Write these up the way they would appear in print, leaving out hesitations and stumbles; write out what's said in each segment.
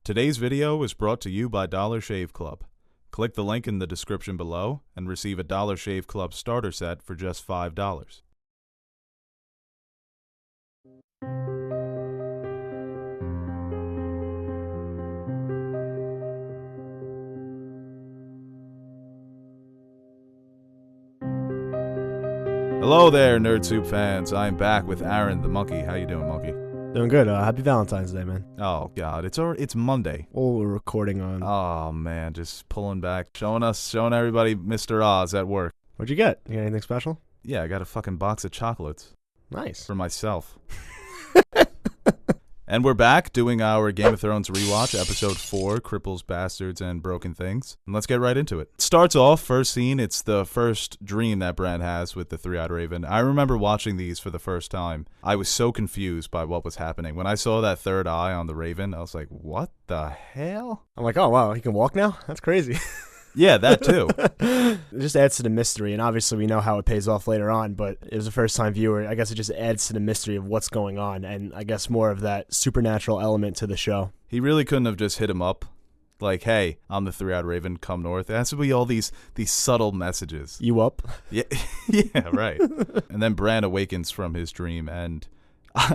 Today's video is brought to you by Dollar Shave Club. Click the link in the description below and receive a Dollar Shave Club starter set for just $5. Hello there, Nerd Soup fans. I'm back with Aaron the Monkey. How you doing, Monkey? Doing good. Happy Valentine's Day, man. Oh God, it's Monday. Well, we're recording on. Oh man, just pulling back, showing everybody Mr. Oz at work. What'd you get? You got anything special? Yeah, I got a fucking box of chocolates Nice. for myself. And we're back doing our Game of Thrones rewatch, episode 4, Cripples, Bastards, and Broken Things. And let's get right into it. Starts off, first scene, it's the first dream that Bran has with the three-eyed raven. I remember watching these for the first time. I was so confused by what was happening. When I saw that third eye on the raven, I was like, what the hell? I'm like, oh, wow, he can walk now? That's crazy. Yeah, that too. It just adds to the mystery, and obviously we know how it pays off later on, but as a first-time viewer, I guess it just adds to the mystery of what's going on, and I guess more of that supernatural element to the show. He really couldn't have just hit him up. Like, hey, I'm the three-eyed raven, come north. It has to be all these subtle messages. You up? Yeah, yeah, right. And then Bran awakens from his dream, and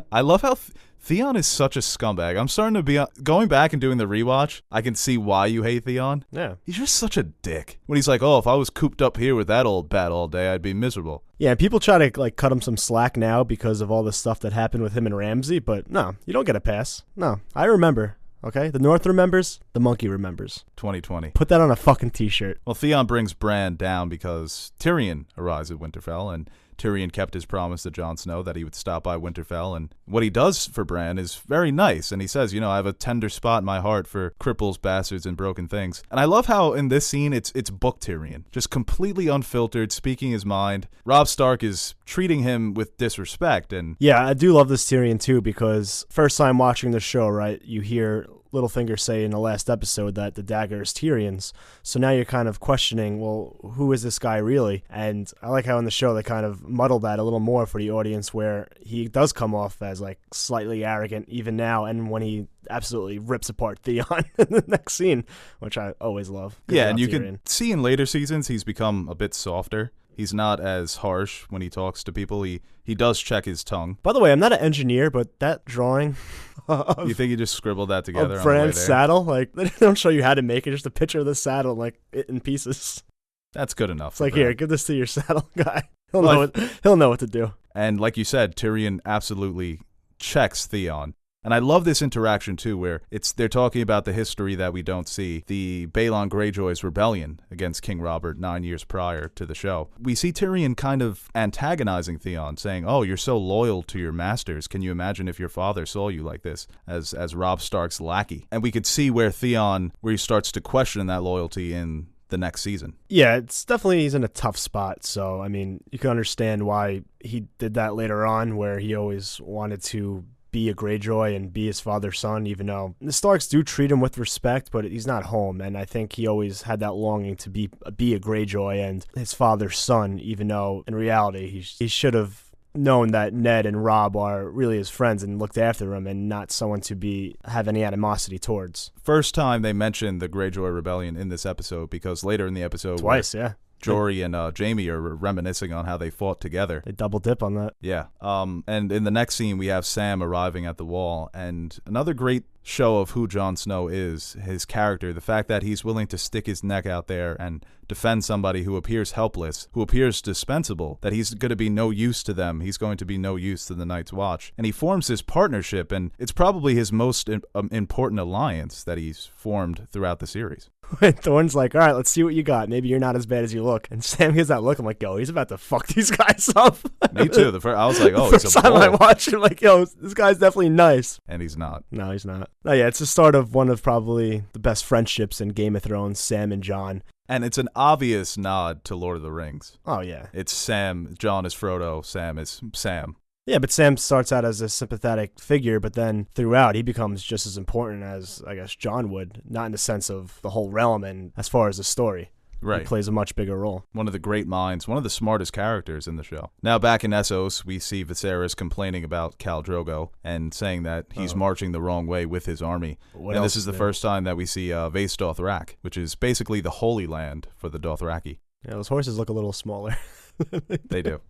I love how Theon is such a scumbag. I'm starting to be going back and doing the rewatch. I can see why you hate Theon. Yeah. He's just such a dick. When he's like, "Oh, if I was cooped up here with that old bat all day, I'd be miserable." Yeah, and people try to cut him some slack now because of all the stuff that happened with him and Ramsay, but no, you don't get a pass. No, I remember. Okay, the North remembers, the monkey remembers. 2020. Put that on a fucking t-shirt. Well, Theon brings Bran down because Tyrion arrives at Winterfell, and Tyrion kept his promise to Jon Snow that he would stop by Winterfell, and what he does for Bran is very nice, and he says, I have a tender spot in my heart for Cripples, Bastards, and Broken Things. And I love how in this scene, it's book Tyrion, just completely unfiltered, speaking his mind. Robb Stark is treating him with disrespect, and yeah, I do love this Tyrion too, because first time watching the show, right, you hear Littlefinger say in the last episode that the dagger is Tyrion's. So now you're kind of questioning, well, who is this guy really? And I like how in the show they kind of muddle that a little more for the audience, where he does come off as slightly arrogant even now, and when he absolutely rips apart Theon in the next scene, which I always love. Yeah, and you can see in later seasons he's become a bit softer. He's not as harsh when he talks to people. He does check his tongue. By the way, I'm not an engineer, but that drawing you think he just scribbled that together? Of Bran's saddle, they don't show you how to make it. Just a picture of the saddle, it in pieces. That's good enough. It's like, here, give this to your saddle guy. He'll know what to do. And like you said, Tyrion absolutely checks Theon. And I love this interaction, too, where they're talking about the history that we don't see, the Balon Greyjoy's rebellion against King Robert 9 years prior to the show. We see Tyrion kind of antagonizing Theon, saying, oh, you're so loyal to your masters. Can you imagine if your father saw you like this as Robb Stark's lackey? And we could see where he starts to question that loyalty in the next season. Yeah, he's in a tough spot. So, I mean, you can understand why he did that later on, where he always wanted to be a Greyjoy and be his father's son, even though the Starks do treat him with respect, but he's not home, and I think he always had that longing to be a Greyjoy and his father's son, even though in reality he should have known that Ned and Robb are really his friends and looked after him and not someone to have any animosity towards. First time they mentioned the Greyjoy rebellion in this episode, because later in the episode twice, yeah, Jory and Jaime are reminiscing on how they fought together. They double dip on that. Yeah. And in the next scene, we have Sam arriving at the wall. And another great show of who Jon Snow is, his character, the fact that he's willing to stick his neck out there and defend somebody who appears helpless, who appears dispensable, that he's going to be no use to them. He's going to be no use to the Night's Watch. And he forms this partnership, and it's probably his most important alliance that he's formed throughout the series. When Thorne's like, all right, let's see what you got. Maybe you're not as bad as you look. And Sam gives that look. I'm like, yo, he's about to fuck these guys up. Me too. I was like, oh, he's a first time I watched him, like, yo, this guy's definitely nice. And he's not. No, he's not. Oh, yeah, it's the start of one of probably the best friendships in Game of Thrones, Sam and Jon. And it's an obvious nod to Lord of the Rings. Oh, yeah. It's Sam. Jon is Frodo. Sam is Sam. Yeah, but Sam starts out as a sympathetic figure, but then throughout he becomes just as important as, I guess, Jon would. Not in the sense of the whole realm and as far as the story. Right. He plays a much bigger role. One of the great minds, one of the smartest characters in the show. Now back in Essos, we see Viserys complaining about Khal Drogo and saying that he's marching the wrong way with his army. And this is the first time that we see Vaes Dothrak, which is basically the Holy Land for the Dothraki. Yeah, those horses look a little smaller. They do.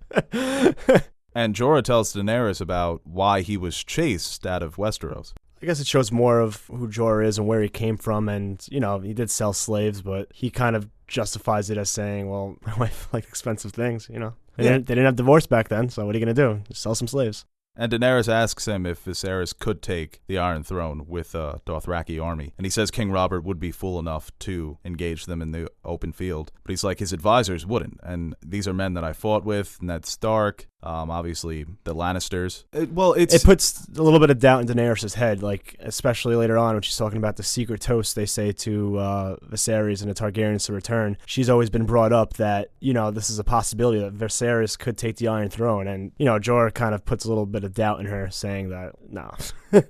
And Jorah tells Daenerys about why he was chased out of Westeros. I guess it shows more of who Jorah is and where he came from, and, you know, he did sell slaves, but he kind of justifies it as saying, well, my wife liked expensive things, you know. They didn't have divorce back then, so what are you going to do? Just sell some slaves. And Daenerys asks him if Viserys could take the Iron Throne with a Dothraki army. And he says King Robert would be fool enough to engage them in the open field. But he's like, his advisors wouldn't. And these are men that I fought with, Ned Stark, obviously the Lannisters. It puts a little bit of doubt in Daenerys' head, like, especially later on when she's talking about the secret toast they say to Viserys and the Targaryens to return. She's always been brought up that, you know, this is a possibility that Viserys could take the Iron Throne. And, you know, Jorah kind of puts a little bit of doubt in her, saying that, no.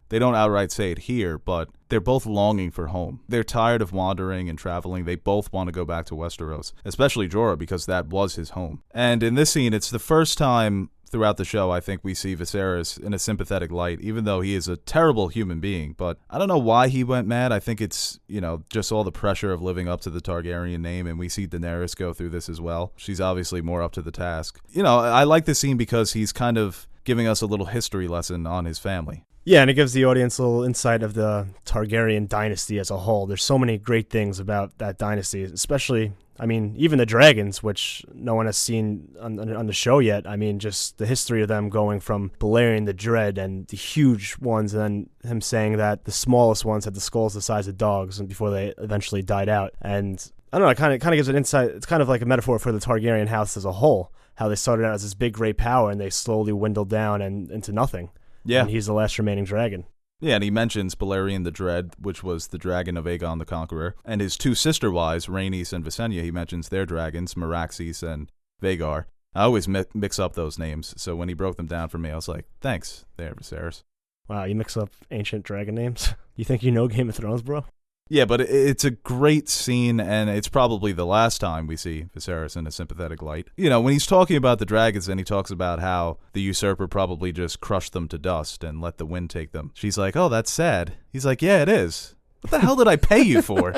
They don't outright say it here, but they're both longing for home. They're tired of wandering and traveling. They both want to go back to Westeros, especially Jorah, because that was his home. And in this scene, it's the first time throughout the show I think we see Viserys in a sympathetic light, even though he is a terrible human being. But I don't know why he went mad. I think it's, you know, just all the pressure of living up to the Targaryen name, and we see Daenerys go through this as well. She's obviously more up to the task. You know, I like this scene because he's kind of giving us a little history lesson on his family. Yeah, and it gives the audience a little insight of the Targaryen dynasty as a whole. There's so many great things about that dynasty, especially, I mean, even the dragons, which no one has seen on the show yet. I mean, just the history of them going from Balerion the Dread and the huge ones, and then him saying that the smallest ones had the skulls the size of dogs and before they eventually died out. And I don't know, it kind of gives an insight. It's kind of like a metaphor for the Targaryen house as a whole, how they started out as this big, great power and they slowly dwindled down and into nothing. Yeah. And he's the last remaining dragon. Yeah, and he mentions Balerion the Dread, which was the dragon of Aegon the Conqueror, and his two sister wives, Rhaenys and Visenya. He mentions their dragons, Meraxes and Vhagar. I always mix up those names, so when he broke them down for me, I was like, thanks there, Viserys. Wow, you mix up ancient dragon names? You think you know Game of Thrones, bro? Yeah, but it's a great scene, and it's probably the last time we see Viserys in a sympathetic light. You know, when he's talking about the dragons and he talks about how the usurper probably just crushed them to dust and let the wind take them. She's like, oh, that's sad. He's like, yeah, it is. What the hell did I pay you for?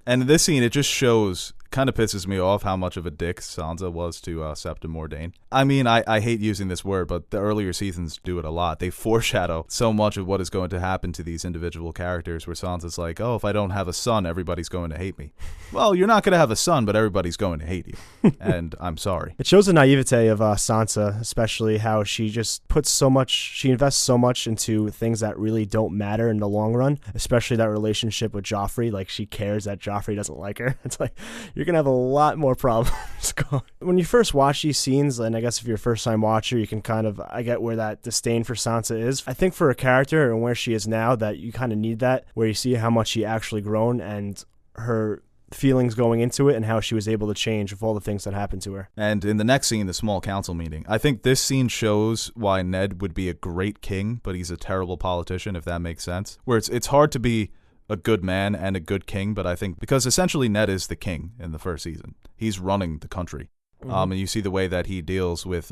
And in this scene, it just shows, kind of pisses me off how much of a dick Sansa was to Septa Mordane. I mean, I hate using this word, but the earlier seasons do it a lot. They foreshadow so much of what is going to happen to these individual characters, where Sansa's like, oh, if I don't have a son, everybody's going to hate me. Well, you're not going to have a son, but everybody's going to hate you. And I'm sorry. It shows the naivete of Sansa, especially how she just puts so much, she invests so much into things that really don't matter in the long run, especially that relationship with Joffrey. Like, she cares that Joffrey doesn't like her. It's like, you're gonna have a lot more problems going. When you first watch these scenes, and I guess if you're a first-time watcher, you can kind of, I get where that disdain for Sansa is. I think for a character and where she is now, that you kind of need that, where you see how much she actually grown and her feelings going into it and how she was able to change with all the things that happened to her. And in the next scene, the small council meeting, I think this scene shows why Ned would be a great king, but he's a terrible politician, if that makes sense. Where it's hard to be a good man and a good king, but I think because essentially Ned is the king in the first season. He's running the country. And you see the way that he deals with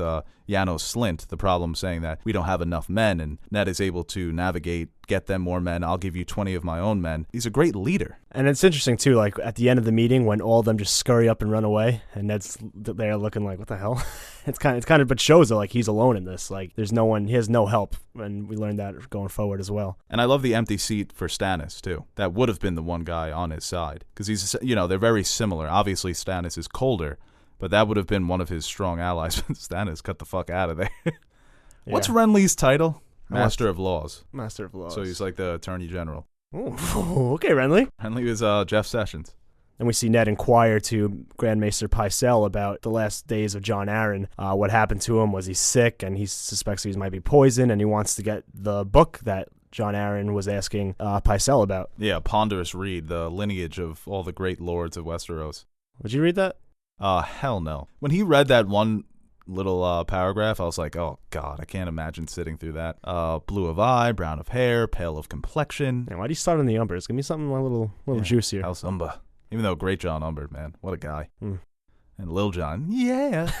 Janos Slynt, the problem saying that we don't have enough men, and Ned is able to navigate, get them more men. I'll give you 20 of my own men. He's a great leader. And it's interesting, too, like at the end of the meeting when all of them just scurry up and run away, and Ned's there looking like, what the hell? It's kind of, but shows that like he's alone in this. Like there's no one, he has no help, and we learned that going forward as well. And I love the empty seat for Stannis, too. That would have been the one guy on his side, because he's, you know, they're very similar. Obviously, Stannis is colder, but that would have been one of his strong allies. Stannis, cut the fuck out of there. What's Renly's title? Master of Laws. Master of Laws. So he's like the Attorney General. Oh, okay, Renly. Renly was Jeff Sessions. And we see Ned inquire to Grand Maester Pycelle about the last days of Jon Arryn. What happened to him? Was he sick? And he suspects he might be poisoned, and he wants to get the book that Jon Arryn was asking Pycelle about. Yeah, ponderous read, the lineage of all the great lords of Westeros. Would you read that? Hell no. When he read that one little paragraph, I was like, oh god, I can't imagine sitting through that. Blue of eye, brown of hair, pale of complexion. Man, why do you start on the umbers? Give me something a little juicier. House Umba. Even though great John Humbert, man. What a guy. Mm. And Lil Jon, yeah.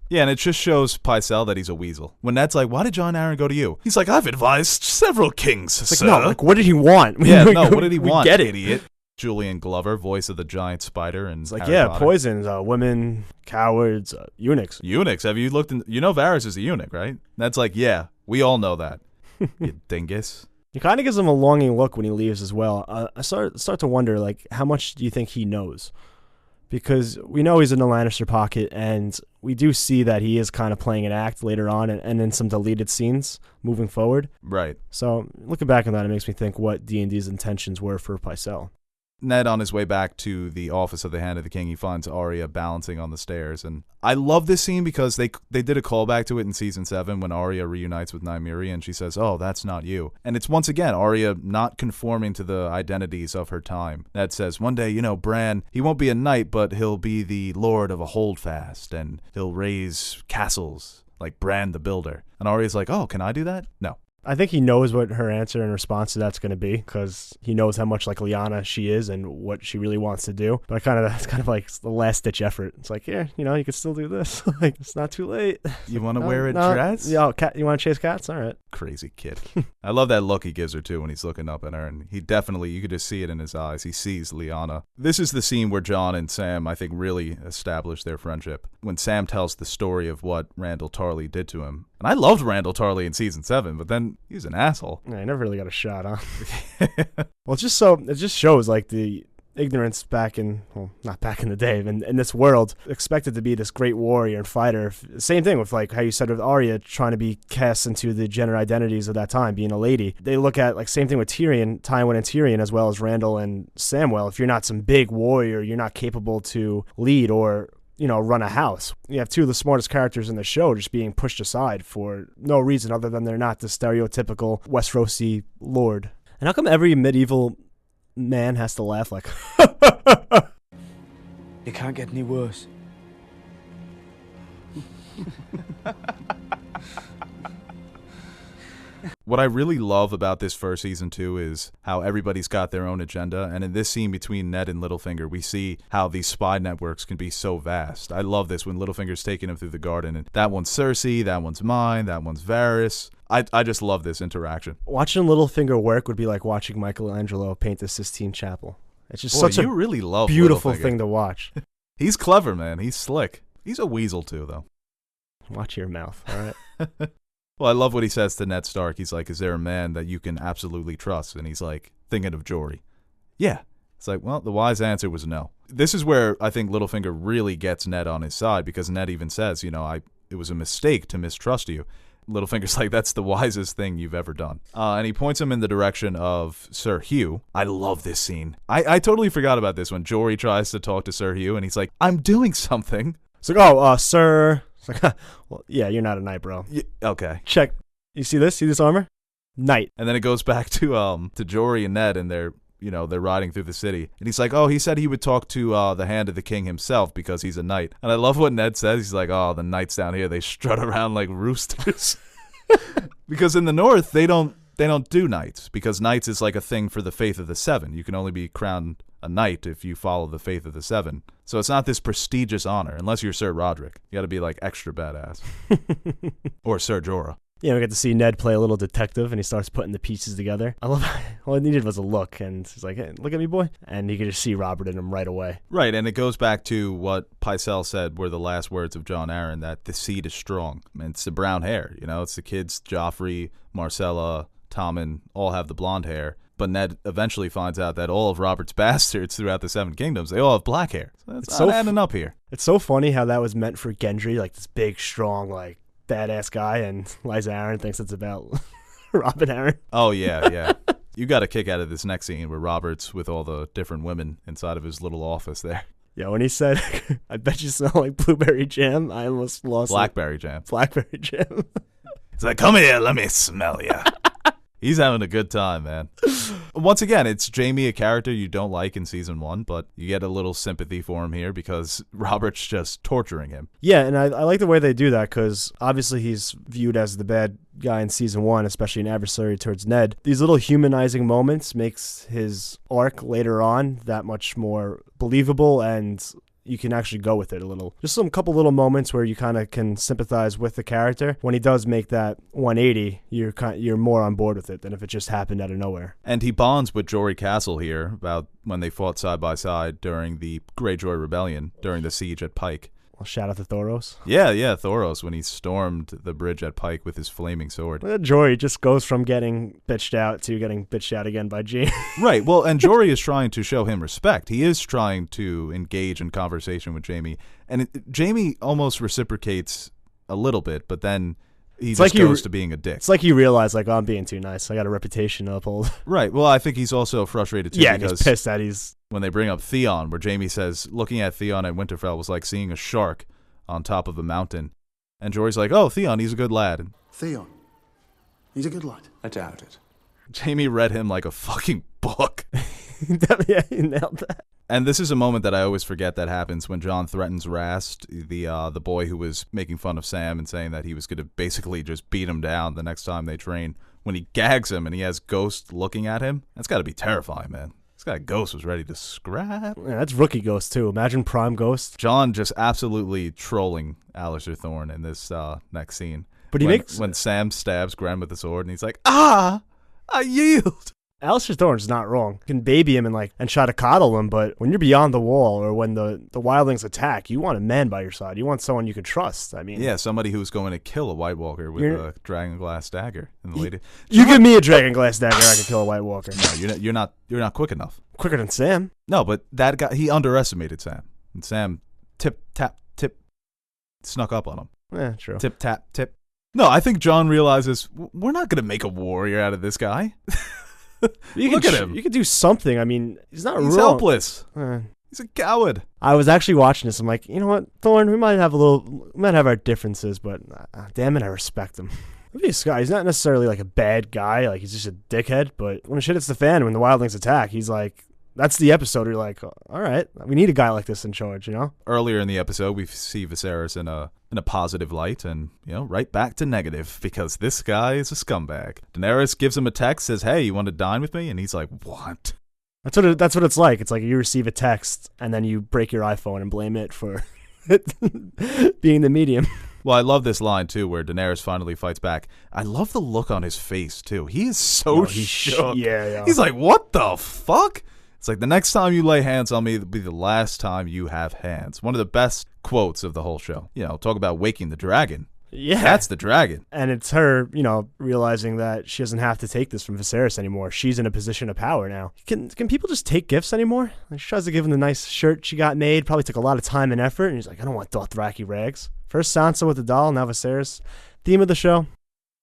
Yeah, and it just shows Pycelle that he's a weasel. When Ned's like, why did John Aaron go to you? He's like, I've advised several kings, It's sir. like, no, like, what did he want? Yeah, no, what did he want, get it. idiot? Julian Glover, voice of the giant spider. And It's like, Harry yeah, Potter. poisons, women, cowards, eunuchs. Eunuchs. Have you looked in? You know Varys is a eunuch, right? Ned's like, yeah, we all know that. You dingus. He kind of gives him a longing look when he leaves as well. I start to wonder, like, how much do you think he knows? Because we know he's in the Lannister pocket, and we do see that he is kind of playing an act later on and in some deleted scenes moving forward. Right. So looking back on that, it makes me think what D&D's intentions were for Pycelle. Ned, on his way back to the office of the Hand of the King, he finds Arya balancing on the stairs. And I love this scene because they did a callback to it in Season 7 when Arya reunites with Nymeria and she says, oh, that's not you. And it's once again Arya not conforming to the identities of her time. Ned says, one day, Bran, he won't be a knight, but he'll be the lord of a holdfast and he'll raise castles like Bran the Builder. And Arya's like, oh, can I do that? No. I think he knows what her answer in response to that's going to be because he knows how much like Lyanna she is and what she really wants to do. But it's kind of like the last ditch effort. It's like, yeah, you can still do this. Like, it's not too late. You want to wear a dress? Yeah, you want to chase cats? All right. Crazy kid. I love that look he gives her too when he's looking up at her, and he definitely, you could just see it in his eyes. He sees Lyanna. This is the scene where Jon and Sam, I think, really establish their friendship. When Sam tells the story of what Randall Tarley did to him. And I loved Randall Tarley in Season 7, but then he was an asshole. Yeah, he never really got a shot, huh? Well, it just shows like the ignorance not back in the day, in this world, expected to be this great warrior and fighter. Same thing with like how you said with Arya trying to be cast into the gender identities of that time, being a lady. They look at like same thing with Tyrion, Tywin and Tyrion, as well as Randall and Samwell. If you're not some big warrior, you're not capable to lead or run a house. You have two of the smartest characters in the show just being pushed aside for no reason other than they're not the stereotypical Westerosi lord. And how come every medieval man has to laugh like It can't get any worse. What I really love about this first season too is how everybody's got their own agenda, and in this scene between Ned and Littlefinger, we see how these spy networks can be so vast. I love this when Littlefinger's taking him through the garden, and that one's Cersei, that one's mine, that one's Varys. I just love this interaction. Watching Littlefinger work would be like watching Michelangelo paint the Sistine Chapel. It's just such you a really love beautiful Littlefinger. thing to watch. He's clever, man. He's slick. He's a weasel too, though. Watch your mouth, all right? Well, I love what he says to Ned Stark. He's like, is there a man that you can absolutely trust? And he's like, thinking of Jory. Yeah. It's like, well, the wise answer was no. This is where I think Littlefinger really gets Ned on his side, because Ned even says, it was a mistake to mistrust you. Littlefinger's like, that's the wisest thing you've ever done. And he points him in the direction of Sir Hugh. I love this scene. I totally forgot about this when Jory tries to talk to Sir Hugh, and he's like, I'm doing something. It's like, sir. It's like, well, yeah, you're not a knight, bro. Yeah, okay. Check. You see this? See this armor? Knight. And then it goes back to Jory and Ned, and they're riding through the city. And he's like, oh, he said he would talk to the Hand of the King himself because he's a knight. And I love what Ned says. He's like, oh, the knights down here, they strut around like roosters. Because in the North, they don't do knights, because knights is like a thing for the faith of the Seven. You can only be crowned a knight if you follow the faith of the Seven. So it's not this prestigious honor, unless you're Sir Roderick. You got to be like extra badass. Or Sir Jorah. We get to see Ned play a little detective, and he starts putting the pieces together. I love all I needed was a look, and he's like, hey, look at me, boy. And you could just see Robert in him right away. Right, and it goes back to what Pycelle said were the last words of Jon Arryn, that the seed is strong. And it's the brown hair, it's the kids, Joffrey, Marcella, Tommen, all have the blonde hair. But Ned eventually finds out that all of Robert's bastards throughout the Seven Kingdoms, they all have black hair. So it's not adding up here. It's so funny how that was meant for Gendry, like this big, strong, like badass guy, and Liza Arryn thinks it's about Robin Arryn. Oh, yeah. You got a kick out of this next scene where Robert's with all the different women inside of his little office there. Yeah, when he said, I bet you smell like blueberry jam, I almost lost Blackberry jam. Blackberry jam. He's like, come here, let me smell ya. He's having a good time, man. Once again, it's Jamie, a character you don't like in season 1, but you get a little sympathy for him here because Robert's just torturing him. Yeah, and I like the way they do that because obviously he's viewed as the bad guy in season 1, especially an adversary towards Ned. These little humanizing moments makes his arc later on that much more believable, and you can actually go with it a little. Just some couple little moments where you kind of can sympathize with the character. When he does make that 180, you're more on board with it than if it just happened out of nowhere. And he bonds with Jory Castle here about when they fought side by side during the Greyjoy Rebellion, during the siege at Pike. Well, shout out to Thoros. Yeah, Thoros, when he stormed the bridge at Pike with his flaming sword. Jory just goes from getting bitched out to getting bitched out again by Jaime. Right, well, and Jory is trying to show him respect. He is trying to engage in conversation with Jaime. And Jaime almost reciprocates a little bit, but then he just goes to being a dick. It's like you realize, like, oh, I'm being too nice. I got a reputation to uphold. Right, well, I think he's also frustrated, too. Yeah, because he's pissed that he's... When they bring up Theon, where Jaime says, looking at Theon at Winterfell was like seeing a shark on top of a mountain. And Jory's like, oh, Theon, he's a good lad. Theon, he's a good lad. I doubt it. Jaime read him like a fucking book. Yeah, he nailed that. And this is a moment that I always forget that happens when Jon threatens Rast, the boy who was making fun of Sam and saying that he was going to basically just beat him down the next time they train. When he gags him and he has Ghost looking at him, that's got to be terrifying, man. This guy Ghost was ready to scrap. Yeah, that's rookie Ghost, too. Imagine Prime Ghost. Jon just absolutely trolling Alistair Thorne in this next scene. But when Sam stabs Gren with the sword and he's like, I yield. Alistair Thorne's not wrong. You can baby him and try to coddle him, but when you're beyond the wall or when the wildlings attack, you want a man by your side. You want someone you can trust. I mean, yeah, somebody who's going to kill a White Walker with a dragonglass dagger. You give me a dragonglass dagger, I can kill a White Walker. No, you're not quick enough. Quicker than Sam. No, but that guy, he underestimated Sam, and Sam tip snuck up on him. Yeah, true. Tip tap tip. No, I think Jon realizes we're not going to make a warrior out of this guy. Look at him. You could do something. I mean, he's not wrong. He's helpless. He's a coward. I was actually watching this. I'm like, you know what, Thorne, we might have our differences, but damn it, I respect him. This guy, he's not necessarily like a bad guy. Like, he's just a dickhead. But when shit hits the fan, when the wildlings attack, he's like, that's the episode where you're like, all right, we need a guy like this in charge, you know? Earlier in the episode, we see Viserys in a positive light and, right back to negative because this guy is a scumbag. Daenerys gives him a text, says, hey, you want to dine with me? And he's like, what? That's what it's like. It's like you receive a text and then you break your iPhone and blame it for being the medium. Well, I love this line, too, where Daenerys finally fights back. I love the look on his face, too. He is so shook. Yeah. He's like, what the fuck? It's like, the next time you lay hands on me, it'll be the last time you have hands. One of the best quotes of the whole show. Talk about waking the dragon. Yeah. That's the dragon. And it's her, realizing that she doesn't have to take this from Viserys anymore. She's in a position of power now. Can people just take gifts anymore? Like, she tries to give him the nice shirt she got made. Probably took a lot of time and effort. And he's like, I don't want Dothraki rags. First Sansa with the doll, now Viserys. Theme of the show,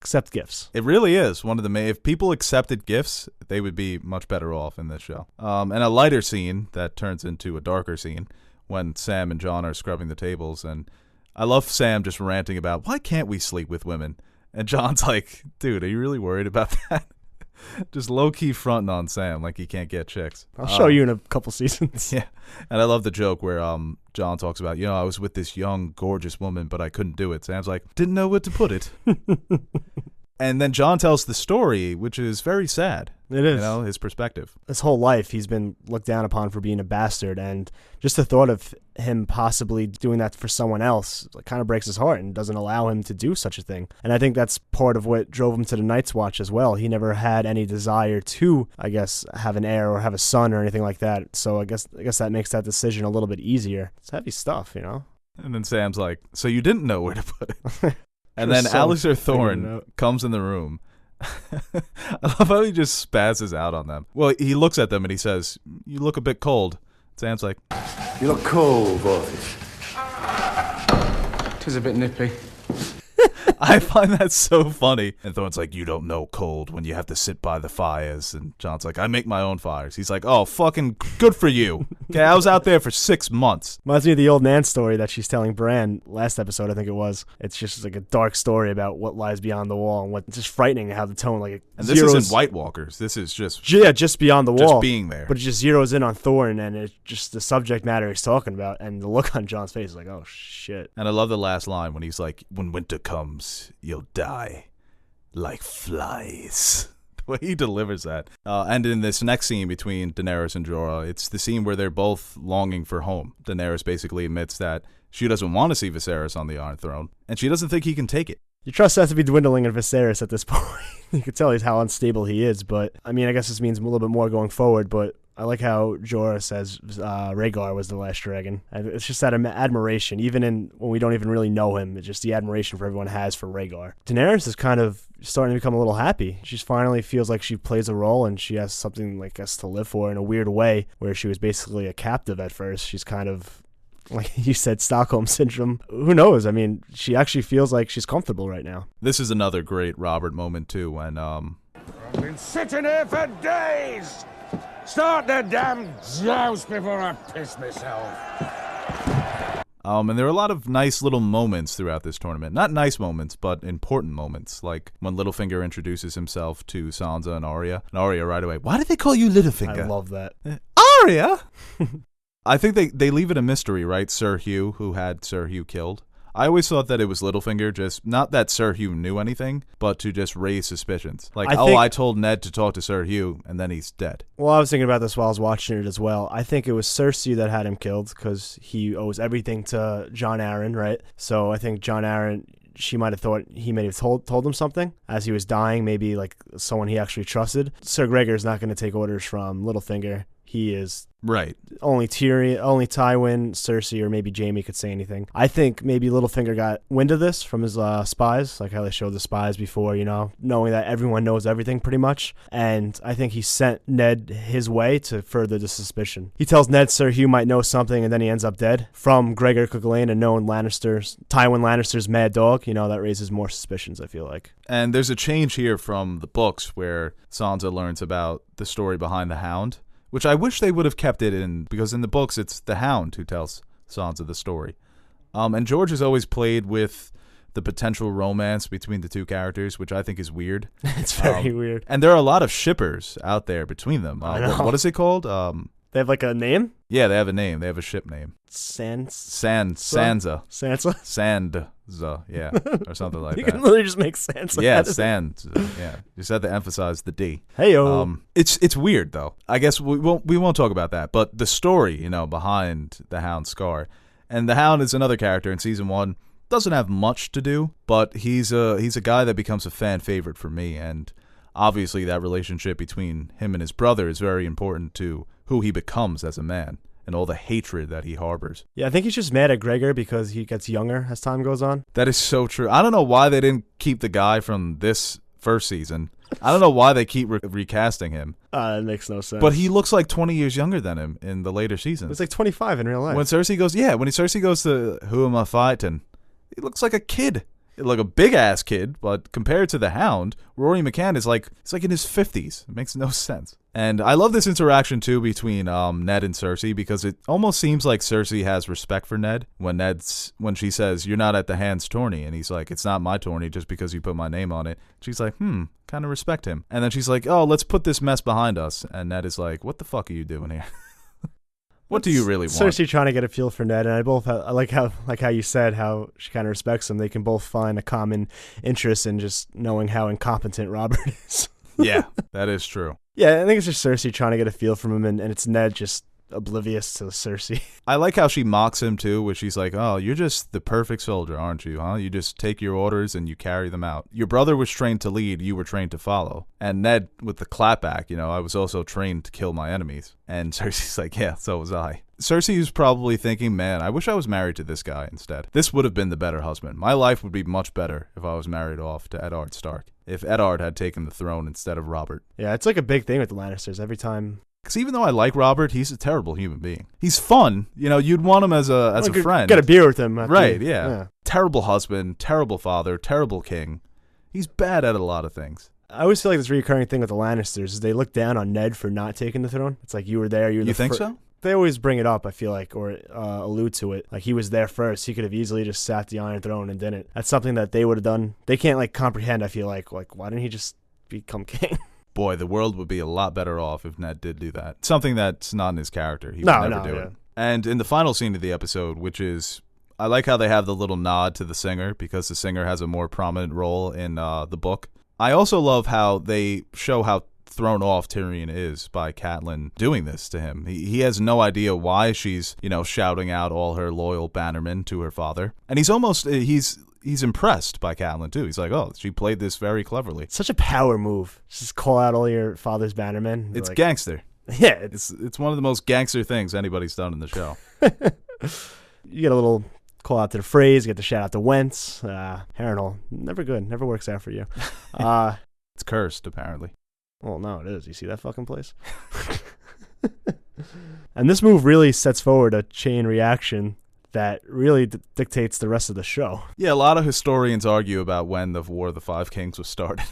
accept gifts. It really is one of the if people accepted gifts, they would be much better off in this show. And a lighter scene that turns into a darker scene when Sam and Jon are scrubbing the tables. And I love Sam just ranting about, why can't we sleep with women? And Jon's like, dude, are you really worried about that? Just low-key fronting on Sam like he can't get chicks. I'll show you in a couple seasons. Yeah. And I love the joke where Jon talks about, I was with this young, gorgeous woman, but I couldn't do it. Sam's like, didn't know where to put it. And then Jon tells the story, which is very sad. It is. His perspective. His whole life, he's been looked down upon for being a bastard. And just the thought of him possibly doing that for someone else kind of breaks his heart and doesn't allow him to do such a thing. And I think that's part of what drove him to the Night's Watch as well. He never had any desire to, I guess, have an heir or have a son or anything like that. So I guess that makes that decision a little bit easier. It's heavy stuff, And then Sam's like, so you didn't know where to put it. And then Alistair Thorne comes in the room. I love how he just spazzes out on them. Well, he looks at them and he says, you look a bit cold. Sam's like, you look cold, boys. 'Tis a bit nippy. I find that so funny. And Thorne's like, you don't know cold when you have to sit by the fires. And Jon's like, I make my own fires. He's like, oh, fucking good for you. Okay, I was out there for 6 months. Reminds me of the old Nan story that she's telling Bran last episode, I think it was. It's just like a dark story about what lies beyond the wall and it's just frightening how the tone, like, and this isn't White Walkers. This is just just beyond the wall, just being there. But it just zeroes in on Thorne, and it's just the subject matter he's talking about, and the look on Jon's face is like, oh shit. And I love the last line when he's like, when winter comes, you'll die like flies. The way he delivers that. And in this next scene between Daenerys and Jorah, it's the scene where they're both longing for home. Daenerys basically admits that she doesn't want to see Viserys on the Iron Throne, and she doesn't think he can take it. Your trust has to be dwindling in Viserys at this point. You can tell how unstable he is, but I mean, I guess this means a little bit more going forward, but I like how Jorah says Rhaegar was the last dragon. And it's just that admiration, even when we don't even really know him. It's just the admiration for everyone has for Rhaegar. Daenerys is kind of starting to become a little happy. She finally feels like she plays a role and she has something, like us, to live for in a weird way, where she was basically a captive at first. She's kind of, like you said, Stockholm Syndrome. Who knows? I mean, she actually feels like she's comfortable right now. This is another great Robert moment, too, when I've been sitting here for days! Start the damn joust before I piss myself. And there are a lot of nice little moments throughout this tournament. Not nice moments, but important moments. Like when Littlefinger introduces himself to Sansa and Arya. And Arya right away, why did they call you Littlefinger? I love that. Arya? I think they leave it a mystery, right? Sir Hugh, who had Sir Hugh killed. I always thought that it was Littlefinger, just not that Sir Hugh knew anything, but to just raise suspicions. Like, I told Ned to talk to Sir Hugh, and then he's dead. Well, I was thinking about this while I was watching it as well. I think it was Cersei that had him killed because he owes everything to Jon Arryn, right? So I think Jon Arryn, she might have thought he may have told him something as he was dying, maybe like someone he actually trusted. Sir Gregor's not going to take orders from Littlefinger. He is right. Only Tyrion, only Tywin, Cersei, or maybe Jaime could say anything. I think maybe Littlefinger got wind of this from his spies, like how they showed the spies before, knowing that everyone knows everything pretty much. And I think he sent Ned his way to further the suspicion. He tells Ned Sir Hugh might know something, and then he ends up dead from Gregor Clegane and knowing Tywin Lannister's mad dog. That raises more suspicions, I feel like. And there's a change here from the books where Sansa learns about the story behind the Hound, which I wish they would have kept it in, because in the books it's the Hound who tells Sansa the story. And George has always played with the potential romance between the two characters, which I think is weird. It's very weird. And there are a lot of shippers out there between them. What is it called? They have like a name? Yeah, they have a name. They have a ship name. Sansa? Sansa, yeah, or something like that. You can literally just make Sansa. Yeah, Sansa. Yeah, you just had to emphasize the D. Hey-o. It's weird though. I guess we won't talk about that. But the story, behind the Hound Scar, and the Hound is another character in season 1. Doesn't have much to do, but he's a guy that becomes a fan favorite for me, and obviously that relationship between him and his brother is very important to who he becomes as a man and all the hatred that he harbors. Yeah, I think he's just mad at Gregor because he gets younger as time goes on. That is so true. I don't know why they didn't keep the guy from this first season. I don't know why they keep recasting him. It makes no sense. But he looks like 20 years younger than him in the later seasons. It's like 25 in real life. When Cersei goes to Who Am I Fighting, he looks like a kid. Like a big-ass kid, but compared to the Hound, Rory McCann is like in his 50s. It makes no sense. And I love this interaction, too, between Ned and Cersei, because it almost seems like Cersei has respect for Ned when she says, you're not at the Hand's tourney, and he's like, it's not my tourney just because you put my name on it. She's like, kind of respect him. And then she's like, oh, let's put this mess behind us. And Ned is like, what the fuck are you doing here? What do you really want? Cersei trying to get a feel for Ned, and I like how you said how she kind of respects him. They can both find a common interest in just knowing how incompetent Robert is. Yeah, that is true. Yeah, I think it's just Cersei trying to get a feel from him, and it's Ned just oblivious to Cersei. I like how she mocks him too, where she's like, oh, you're just the perfect soldier, aren't you, huh? You just take your orders and you carry them out. Your brother was trained to lead, you were trained to follow. And Ned, with the clapback, I was also trained to kill my enemies. And Cersei's like, yeah, so was I. Cersei is probably thinking, man, I wish I was married to this guy instead. This would have been the better husband. My life would be much better if I was married off to Eddard Stark. If Eddard had taken the throne instead of Robert. Yeah, it's like a big thing with the Lannisters. Every time Because even though I like Robert, he's a terrible human being. He's fun. You'd want him as a friend. Get a beer with him. Right, yeah. Terrible husband, terrible father, terrible king. He's bad at a lot of things. I always feel like this recurring thing with the Lannisters is they look down on Ned for not taking the throne. It's like, you were there. You think so? They always bring it up, I feel like, or allude to it. Like, he was there first. He could have easily just sat the Iron Throne and didn't. That's something that they would have done. They can't, comprehend, I feel like, why didn't he just become king? Boy, the world would be a lot better off if Ned did do that. Something that's not in his character. He would never do it. And in the final scene of the episode, which is, I like how they have the little nod to the singer, because the singer has a more prominent role in the book. I also love how they show how thrown off Tyrion is by Catelyn doing this to him. He has no idea why she's, shouting out all her loyal bannermen to her father. And he's almost, he's impressed by Catelyn too. He's like, oh, she played this very cleverly. Such a power move. Just call out all your father's bannermen. It's gangster. Yeah. It's one of the most gangster things anybody's done in the show. You get a little call out to the phrase, get the shout out to Wentz. Harrenhal, never good. Never works out for you. It's cursed, apparently. Well, no, it is. You see that fucking place? And this move really sets forward a chain reaction that really dictates the rest of the show. Yeah, a lot of historians argue about when the War of the Five Kings was started.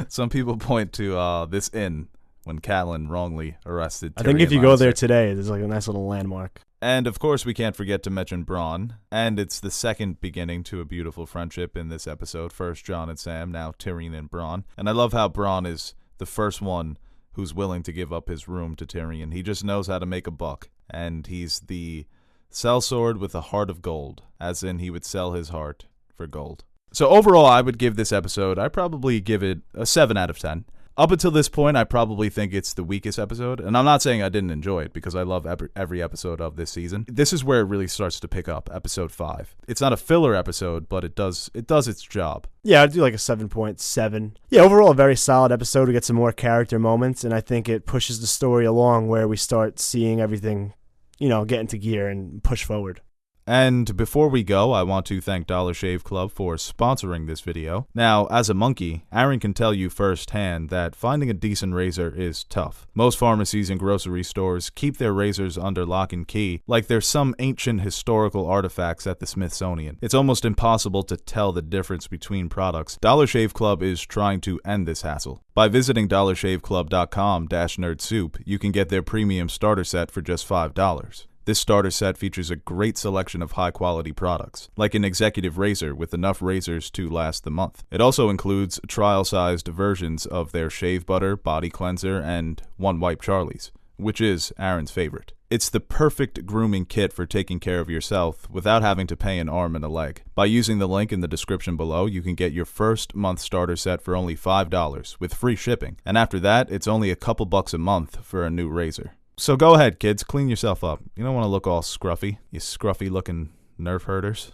Some people point to this inn when Catelyn wrongly arrested Tyrion. I think if you go there today, there's a nice little landmark. And, of course, we can't forget to mention Bronn. And it's the second beginning to a beautiful friendship in this episode. First Jon and Sam, now Tyrion and Bronn. And I love how Bronn is the first one who's willing to give up his room to Tyrion. He just knows how to make a buck. And he's the sellsword with a heart of gold, as in he would sell his heart for gold. So overall, I would give this episode, I'd probably give it a 7 out of 10. Up until this point, I probably think it's the weakest episode. And I'm not saying I didn't enjoy it, because I love every episode of this season. This is where it really starts to pick up, episode 5. It's not a filler episode, but it does its job. Yeah, I'd do like a 7.7. Yeah, overall, a very solid episode. We get some more character moments, and I think it pushes the story along where we start seeing everything, get into gear and push forward. And before we go, I want to thank Dollar Shave Club for sponsoring this video. Now, as a monkey, Aaron can tell you firsthand that finding a decent razor is tough. Most pharmacies and grocery stores keep their razors under lock and key, like they're some ancient historical artifacts at the Smithsonian. It's almost impossible to tell the difference between products. Dollar Shave Club is trying to end this hassle. By visiting dollarshaveclub.com/nerdsoup, you can get their premium starter set for just $5. This starter set features a great selection of high-quality products, like an executive razor with enough razors to last the month. It also includes trial-sized versions of their shave butter, body cleanser, and One Wipe Charlie's, which is Aaron's favorite. It's the perfect grooming kit for taking care of yourself without having to pay an arm and a leg. By using the link in the description below, you can get your first month starter set for only $5 with free shipping, and after that, it's only a couple bucks a month for a new razor. So go ahead, kids, clean yourself up. You don't want to look all scruffy, you scruffy-looking nerf herders.